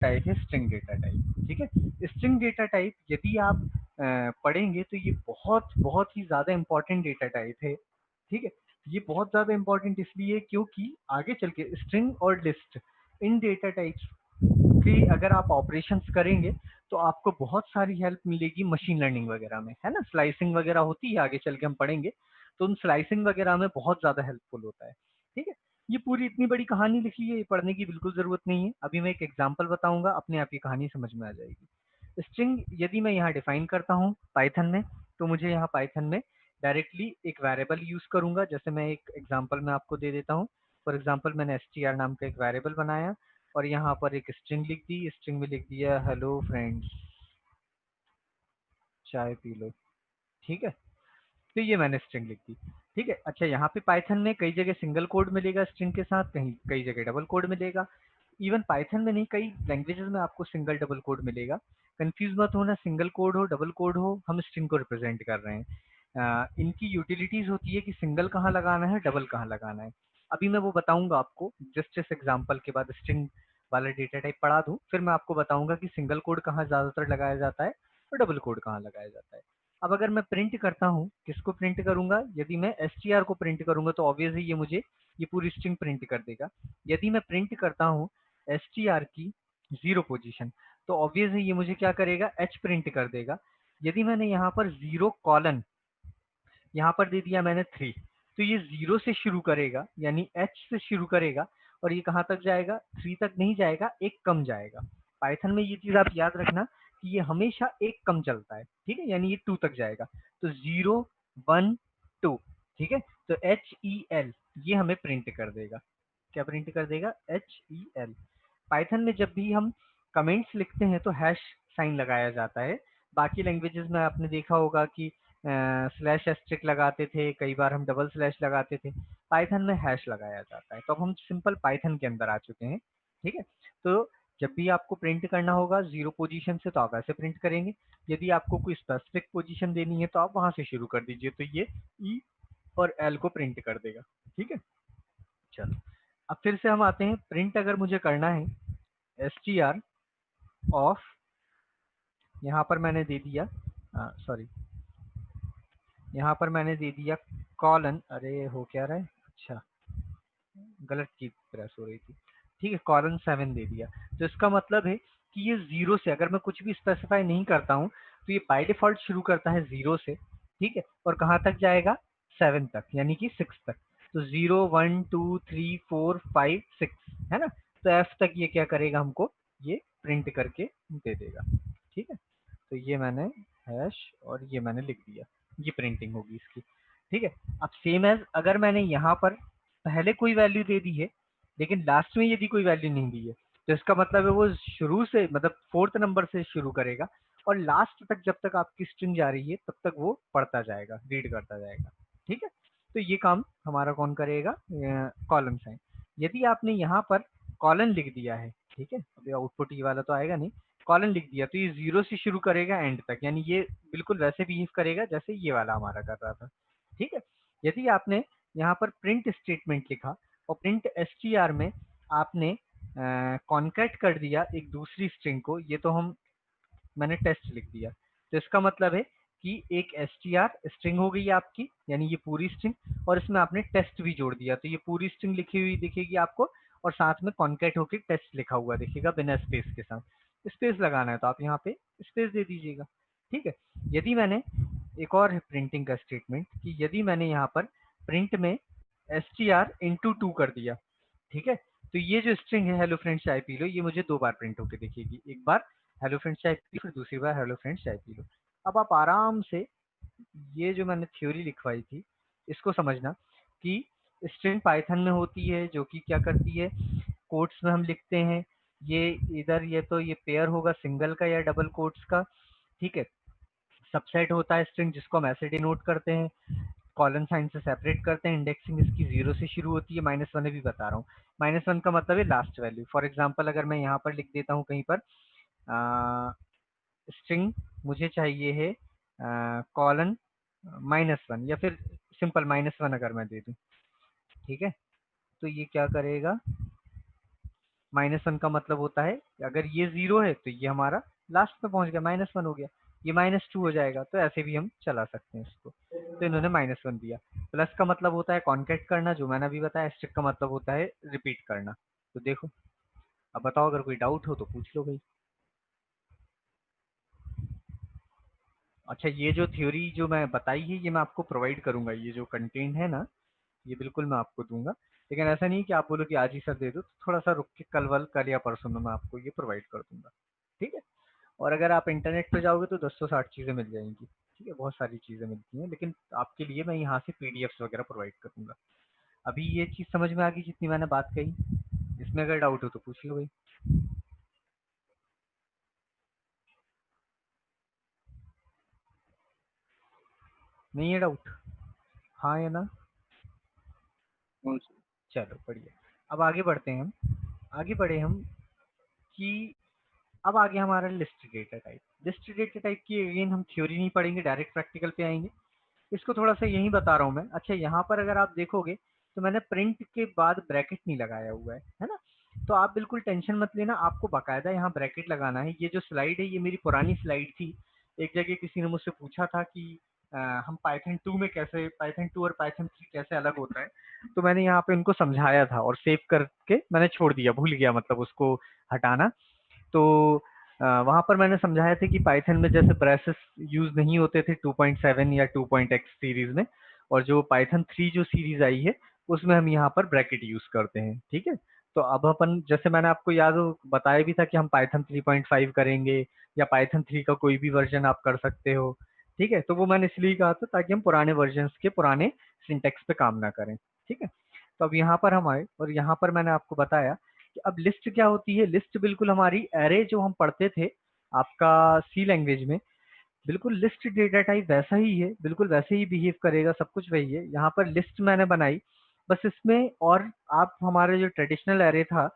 Type है string data type. ठीक है, स्ट्रिंग डेटा टाइप यदि आप पढ़ेंगे तो ये बहुत बहुत ही ज्यादा इंपॉर्टेंट डेटा टाइप है। ठीक है, ये बहुत ज्यादा इंपॉर्टेंट इसलिए क्योंकि आगे चल के स्ट्रिंग और लिस्ट इन डेटा टाइप्स की अगर आप ऑपरेशंस करेंगे तो आपको बहुत सारी हेल्प मिलेगी मशीन लर्निंग वगैरह में, है ना। स्लाइसिंग वगैरह होती है, आगे चल के हम पढ़ेंगे, तो उन स्लाइसिंग वगैरह में बहुत ज्यादा हेल्पफुल होता है। ठीक है, ये पूरी इतनी बड़ी कहानी लिखी है, ये पढ़ने की बिल्कुल जरूरत नहीं है। अभी मैं एक एग्जांपल बताऊंगा, अपने आप ये कहानी समझ में आ जाएगी। स्ट्रिंग यदि मैं यहाँ डिफाइन करता हूँ पाइथन में, तो मुझे यहाँ पाइथन में डायरेक्टली एक वेरिएबल यूज करूंगा। जैसे मैं एक एग्जांपल में आपको दे देता हूँ। फॉर एग्जांपल मैंने str नाम का एक वेरिएबल बनाया और यहाँ पर एक स्ट्रिंग लिख दी। स्ट्रिंग में लिख दिया हेलो फ्रेंड्स चाय पी लो। ठीक है, तो ये मैंने स्ट्रिंग लिख दी। ठीक है, अच्छा यहाँ पे पाइथन में कई जगह सिंगल कोड मिलेगा स्ट्रिंग के साथ, कहीं कई जगह डबल कोड मिलेगा। इवन पाइथन में नहीं, कई लैंग्वेजेस में आपको सिंगल डबल कोड मिलेगा। कंफ्यूज मत होना, सिंगल कोड हो डबल कोड हो, हम स्ट्रिंग को रिप्रेजेंट कर रहे हैं। इनकी यूटिलिटीज होती है कि सिंगल कहाँ लगाना है, डबल कहाँ लगाना है। अभी मैं वो बताऊंगा आपको, जस्ट इस एग्जाम्पल के बाद स्ट्रिंग वाला डेटा टाइप पढ़ा दूं, फिर मैं आपको बताऊंगा कि सिंगल कोड कहाँ ज्यादातर लगाया जाता है और डबल कोड कहाँ लगाया जाता है। अब अगर मैं प्रिंट करता हूँ, किसको प्रिंट करूंगा, यदि मैं str को प्रिंट करूंगा तो ऑब्वियसली ये मुझे ये पूरी स्ट्रिंग प्रिंट कर देगा। यदि मैं प्रिंट करता हूँ str की 0 पोजीशन, तो ऑब्वियसली ये मुझे क्या करेगा, h प्रिंट कर देगा। यदि मैंने यहाँ पर 0 कॉलन यहाँ पर दे दिया मैंने 3, तो ये 0 से शुरू करेगा, यानी h से शुरू करेगा, और ये कहाँ तक जाएगा, 3 तक नहीं जाएगा, एक कम जाएगा। पाइथन में ये चीज आप याद रखना कि ये हमेशा एक कम चलता है। ठीक है, यानी ये 2 तक जाएगा, तो 0 1 2। ठीक है, तो HEL ये हमें प्रिंट कर देगा। क्या प्रिंट कर देगा, HEL। पाइथन में जब भी हम कमेंट्स लिखते हैं तो हैश साइन लगाया जाता है। बाकी लैंग्वेजेस में आपने देखा होगा कि स्लैश एस्ट्रिक लगाते थे, कई बार हम डबल स्लैश लगाते थे। पाइथन में हैश लगाया जाता है। तो अब हम सिंपल पाइथन के अंदर आ चुके हैं। ठीक है, तो जब भी आपको प्रिंट करना होगा 0 पोजीशन से तो आप ऐसे प्रिंट करेंगे। यदि आपको कोई स्पेसिफिक पोजीशन देनी है तो आप वहां से शुरू कर दीजिए, तो ये ई और एल को प्रिंट कर देगा। ठीक है, चलो अब फिर से हम आते हैं। प्रिंट अगर मुझे करना है str ऑफ, यहाँ पर मैंने दे दिया, सॉरी, यहाँ पर मैंने दे दिया कॉलन, अरे हो क्या रहा है, अच्छा गलत की प्रेस हो रही थी। ठीक है, कॉलन 7 दे दिया। तो इसका मतलब है कि ये 0 से, अगर मैं कुछ भी स्पेसिफाई नहीं करता हूँ तो ये बाय डिफॉल्ट शुरू करता है 0 से। ठीक है, और कहाँ तक जाएगा, 7 तक, यानी कि 6 तक। तो 0 1 2 3 4 5 6, है ना। तो एफ तक ये क्या करेगा, हमको ये प्रिंट करके दे देगा। ठीक है, तो ये मैंने हैश और ये मैंने लिख दिया, ये प्रिंटिंग होगी इसकी। ठीक है, अब सेम एज अगर मैंने यहाँ पर पहले कोई वैल्यू दे दी है लेकिन लास्ट में यदि कोई वैल्यू नहीं दी है, तो इसका मतलब है वो शुरू से, मतलब 4th नंबर से शुरू करेगा और लास्ट तक जब तक आपकी स्ट्रिंग जा रही है तब तक वो पढ़ता जाएगा, रीड करता जाएगा। ठीक है, तो ये काम हमारा कौन करेगा, कॉलम साइन। यदि आपने यहाँ पर कॉलन लिख दिया है, ठीक है, अभी आउटपुट ये वाला तो आएगा नहीं, कॉलन लिख दिया, तो ये 0 से शुरू करेगा एंड तक, यानी ये बिल्कुल वैसे बिहेव करेगा जैसे ये वाला हमारा कर रहा था। ठीक है, यदि आपने यहाँ पर प्रिंट स्टेटमेंट लिखा और प्रिंट str में आपने कॉन्कैट कर दिया एक दूसरी स्ट्रिंग को, ये तो हम, मैंने टेस्ट लिख दिया, तो इसका मतलब है कि एक str स्ट्रिंग हो गई आपकी, यानी ये पूरी स्ट्रिंग, और इसमें आपने टेस्ट भी जोड़ दिया, तो ये पूरी स्ट्रिंग लिखी हुई दिखेगी आपको, और साथ में कॉन्कैट होके टेस्ट लिखा हुआ दिखेगा बिना स्पेस के साथ। स्पेस लगाना है तो आप यहाँ पे स्पेस दे दीजिएगा। ठीक है, यदि मैंने एक और है प्रिंटिंग का स्टेटमेंट कि यदि मैंने यहाँ पर प्रिंट में str इंटू 2 कर दिया, ठीक है, तो ये जो स्ट्रिंग है हेलो फ्रेंड्स चाय पी लो, ये मुझे 2 बार प्रिंट होकर दिखेगी। एक बार हेलो फ्रेंड्स चाय पी लो, फिर दूसरी बार हेलो फ्रेंड्स चाय पी लो। अब आप आराम से ये जो मैंने थ्योरी लिखवाई थी इसको समझना कि स्ट्रिंग पाइथन में होती है जो कि क्या करती है, कोट्स में हम लिखते हैं, ये इधर ये तो ये पेयर होगा सिंगल का या डबल कोट्स का। ठीक है, सबसेट होता है स्ट्रिंग जिसको हम ऐसे डिनोट करते हैं, कॉलन साइन से सेपरेट करते हैं, इंडेक्सिंग इसकी 0 से शुरू होती है, -1 भी बता रहा हूँ। -1 का मतलब है लास्ट वैल्यू। फॉर एग्जांपल अगर मैं यहाँ पर लिख देता हूँ कहीं पर स्ट्रिंग मुझे चाहिए है कॉलन -1, या फिर सिंपल -1 अगर मैं दे दूं, ठीक है, तो ये क्या करेगा, -1 का मतलब होता है कि अगर ये 0 है तो ये हमारा लास्ट में पहुंच गया, -1 हो गया। ये -2 हो जाएगा, तो ऐसे भी हम चला सकते हैं इसको। तो इन्होंने -1 दिया। प्लस का मतलब होता है कॉन्कैट करना, जो मैंने अभी बताया। स्ट्रिक का मतलब होता है रिपीट करना। तो देखो, अब बताओ, अगर कोई डाउट हो तो पूछ लो भाई। अच्छा, ये जो थ्योरी जो मैं बताई है, ये मैं आपको प्रोवाइड करूंगा। ये जो कंटेंट है ना, ये बिल्कुल मैं आपको दूंगा। लेकिन ऐसा नहीं कि आप बोलो कि आज ही सर दे दो, तो थोड़ा सा रुक के कल या परसों में मैं आपको ये प्रोवाइड कर दूंगा। ठीक है। और अगर आप इंटरनेट पे जाओगे तो 10 से 60 चीज़ें मिल जाएंगी। ठीक है, बहुत सारी चीज़ें मिलती हैं, लेकिन आपके लिए मैं यहाँ से पीडीएफ्स वगैरह प्रोवाइड करूंगा। अभी ये चीज़ समझ में आ गई जितनी मैंने बात कही? इसमें अगर डाउट हो तो पूछ लो भाई। नहीं है डाउट? हाँ या ना? चलो बढ़िया। अब आगे बढ़ते हैं हम। आगे बढ़े हम कि अब आ गया हमारा list data type. List data type की अगेन हम थ्योरी नहीं पढ़ेंगे, डायरेक्ट प्रैक्टिकल पे आएंगे। इसको थोड़ा सा यही बता रहा हूँ मैं। अच्छा, यहाँ पर अगर आप देखोगे तो मैंने प्रिंट के बाद ब्रैकेट नहीं लगाया हुआ है ना? तो आप बिल्कुल टेंशन मत लेना, आपको बाकायदा यहाँ ब्रैकेट लगाना है। ये जो स्लाइड है, ये मेरी पुरानी स्लाइड थी। एक जगह किसी ने मुझसे पूछा था कि हम पाइथन 2 में कैसे, पाइथन 2 और पाइथन 3 कैसे अलग होता है। तो मैंने यहाँ पे उनको समझाया था और सेव करके मैंने छोड़ दिया, भूल गया मतलब उसको हटाना। तो वहाँ पर मैंने समझाया था कि पाइथन में जैसे ब्रेसेस यूज नहीं होते थे 2.7 या 2.x सीरीज में, और जो पाइथन 3 जो सीरीज आई है उसमें हम यहाँ पर ब्रैकेट यूज करते हैं। ठीक है। तो अब अपन, जैसे मैंने आपको याद हो बताया भी था कि हम पाइथन 3.5 करेंगे, या पाइथन 3 का कोई भी वर्जन आप कर सकते हो। ठीक है, तो वो मैंने इसलिए कहा था ताकि हम पुराने वर्जन के पुराने सिंटेक्स पे काम ना करें। ठीक है। तो अब यहाँ पर हम आए और यहाँ पर मैंने आपको बताया कि अब लिस्ट क्या होती है। लिस्ट बिल्कुल हमारी एरे जो हम पढ़ते थे आपका सी लैंग्वेज में, बिल्कुल लिस्ट डेटा टाइप वैसा ही है, बिल्कुल वैसे ही बिहेव करेगा, सब कुछ वही है। यहाँ पर लिस्ट मैंने बनाई बस इसमें, और आप हमारे जो ट्रेडिशनल एरे था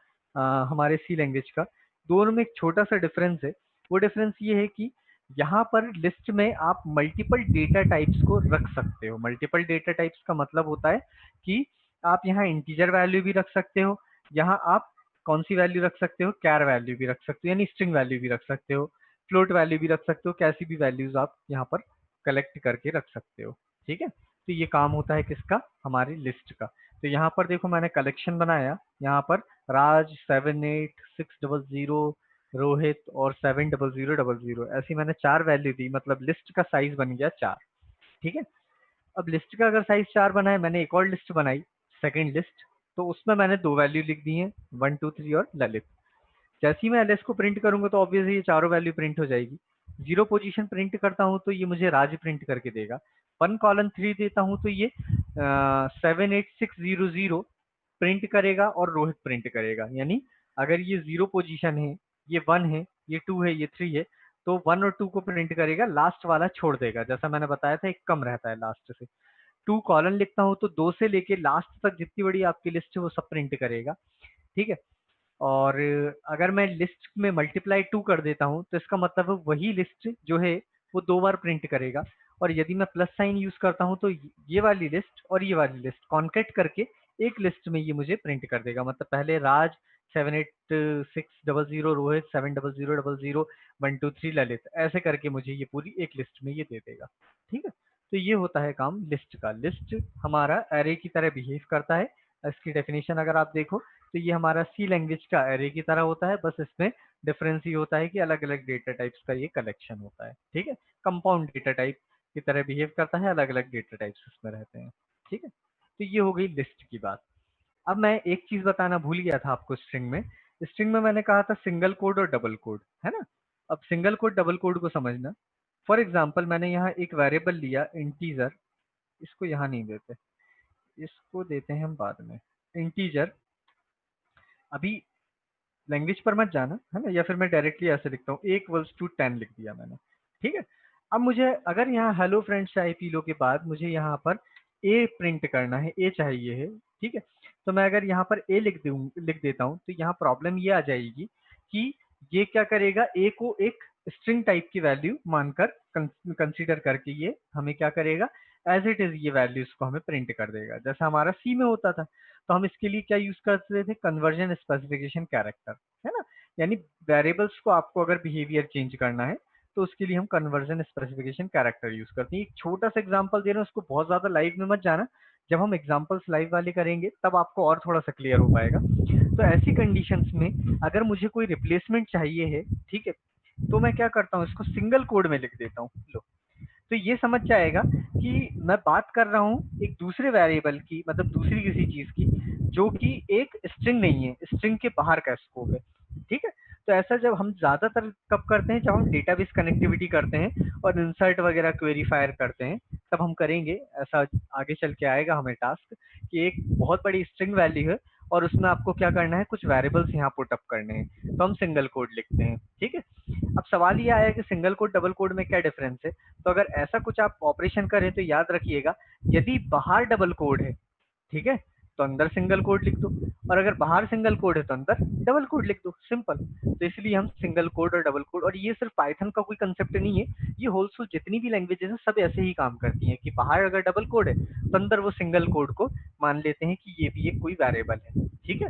हमारे सी लैंग्वेज का, दोनों में एक छोटा सा डिफरेंस है। वो डिफरेंस ये है कि यहाँ पर लिस्ट में आप मल्टीपल डेटा टाइप्स को रख सकते हो। मल्टीपल डेटा टाइप्स का मतलब होता है कि आप यहाँ इंटीजर वैल्यू भी रख सकते हो, यहाँ आप कौन सी वैल्यू रख सकते हो, कैर वैल्यू भी रख सकते हो, यानी स्ट्रिंग वैल्यू भी रख सकते हो, फ्लोट वैल्यू भी रख सकते हो, कैसी भी वैल्यूज आप यहाँ पर कलेक्ट करके रख सकते हो। ठीक है। तो ये काम होता है किसका, हमारी लिस्ट का। तो यहाँ पर देखो मैंने कलेक्शन बनाया, यहाँ पर राज 78600, रोहित और 70000, ऐसी मैंने 4 वैल्यू दी, मतलब लिस्ट का साइज बन गया 4। ठीक है। अब लिस्ट का अगर साइज 4 बना है, मैंने एक और लिस्ट बनाई, सेकंड लिस्ट। तो उसमें मैंने 2 वैल्यू लिख दी है, 1 2 3 और ललित। जैसे ही मैं एलएस को प्रिंट करूंगा तो ऑब्वियसली ये चारों वैल्यू प्रिंट हो जाएगी। जीरो पोजीशन प्रिंट करता हूँ तो ये मुझे राज प्रिंट करके देगा। 1:3 देता हूँ तो ये 78600 प्रिंट करेगा और रोहित प्रिंट करेगा। यानी अगर ये जीरो पोजीशन है, ये 1 है, ये 2 है, ये 3 है, तो 1 और 2 को प्रिंट करेगा, लास्ट वाला छोड़ देगा। जैसा मैंने बताया था, एक कम रहता है लास्ट से। 2 कॉलन लिखता हूँ तो 2 से लेके लास्ट तक जितनी बड़ी आपकी लिस्ट है वो सब प्रिंट करेगा। ठीक है। और अगर मैं लिस्ट में मल्टीप्लाई 2 कर देता हूँ तो इसका मतलब वही लिस्ट जो है वो 2 बार प्रिंट करेगा। और यदि मैं प्लस साइन यूज करता हूँ तो ये वाली लिस्ट और ये वाली लिस्ट कॉन्केट करके एक लिस्ट में ये मुझे प्रिंट कर देगा। मतलब पहले राज 78600, रोहित 70000, 1 2 3 ललित, ऐसे करके मुझे ये पूरी एक लिस्ट में ये दे देगा। ठीक है। तो ये होता है काम लिस्ट का। लिस्ट हमारा एरे की तरह बिहेव करता है। इसकी डेफिनेशन अगर आप देखो तो ये हमारा सी लैंग्वेज का एरे की तरह होता है, बस इसमें डिफरेंस ये होता है कि अलग अलग डेटा टाइप्स का ये कलेक्शन होता है। ठीक है। कंपाउंड डेटा टाइप की तरह बिहेव करता है, अलग अलग डेटा टाइप्स इसमें रहते हैं। ठीक है। तो ये हो गई लिस्ट की बात। अब मैं एक चीज बताना भूल गया था आपको। स्ट्रिंग में, स्ट्रिंग में मैंने कहा था सिंगल कोड और डबल कोड, है ना? अब सिंगल कोड डबल कोड को समझना। फॉर एग्जाम्पल मैंने यहाँ एक वेरिएबल लिया इंटीजर, इसको यहाँ नहीं देते, इसको देते हैं हम बाद में। इंटीजर, अभी लैंग्वेज पर मत जाना, है ना? या फिर मैं डायरेक्टली ऐसे लिखता हूँ, a इक्वल्स टू 10 लिख दिया मैंने। ठीक है। अब मुझे अगर यहाँ हेलो फ्रेंड्स चाय पी लो के बाद मुझे यहाँ पर a प्रिंट करना है, a चाहिए है। ठीक है। तो मैं अगर यहाँ पर a लिख देता हूँ तो यहाँ प्रॉब्लम ये आ जाएगी कि ये क्या करेगा, a को एक स्ट्रिंग टाइप की वैल्यू मानकर कंसीडर करके ये हमें क्या करेगा, एज इट इज ये वैल्यूज को हमें प्रिंट कर देगा, जैसा हमारा सी में होता था। तो हम इसके लिए क्या यूज करते थे, कन्वर्जन स्पेसिफिकेशन कैरेक्टर, है ना। यानी वेरिएबल्स को आपको अगर बिहेवियर चेंज करना है तो उसके लिए हम कन्वर्जन स्पेसिफिकेशन कैरेक्टर यूज करते हैं। एक छोटा सा एग्जांपल दे रहे हैं, उसको बहुत ज्यादा लाइव में मत जाना, जब हम एग्जांपल्स लाइव वाले करेंगे तब आपको और थोड़ा सा क्लियर हो पाएगा। तो ऐसी कंडीशंस में अगर मुझे कोई रिप्लेसमेंट चाहिए है, ठीक है, तो मैं क्या करता हूँ, इसको सिंगल कोड में लिख देता हूँ। लो, तो ये समझ जाएगा कि मैं बात कर रहा हूँ एक दूसरे वेरिएबल की, मतलब दूसरी किसी चीज की, जो कि एक स्ट्रिंग नहीं है, स्ट्रिंग के बाहर का स्कोप है। ठीक है। तो ऐसा जब हम ज्यादातर कब करते हैं, जब हम डेटाबेस कनेक्टिविटी करते हैं और इंसर्ट वगैरह क्वेरी फायर करते हैं, तब हम करेंगे ऐसा। आगे चल के आएगा हमें टास्क कि एक बहुत बड़ी स्ट्रिंग वैल्यू है और उसमें आपको क्या करना है, कुछ वेरिएबल्स यहाँ पुट अप करने हैं, तो हम सिंगल कोड लिखते हैं। ठीक है। अब सवाल ये आया कि सिंगल कोड डबल कोड में क्या डिफरेंस है। तो अगर ऐसा कुछ आप ऑपरेशन करें तो याद रखिएगा, यदि बाहर डबल कोड है, ठीक है, तो अंदर सिंगल कोड लिख दो, और अगर बाहर सिंगल कोड है तो अंदर डबल कोड लिख दो, सिंपल। तो इसलिए हम सिंगल कोड और डबल कोड, और ये सिर्फ पाइथन का कोई कंसेप्ट नहीं है, ये होलसो जितनी भी लैंग्वेजेस हैं सब ऐसे ही काम करती हैं कि बाहर अगर डबल कोड है तो अंदर वो सिंगल कोड को मान लेते हैं कि ये भी एक कोई वेरिएबल है। ठीक है।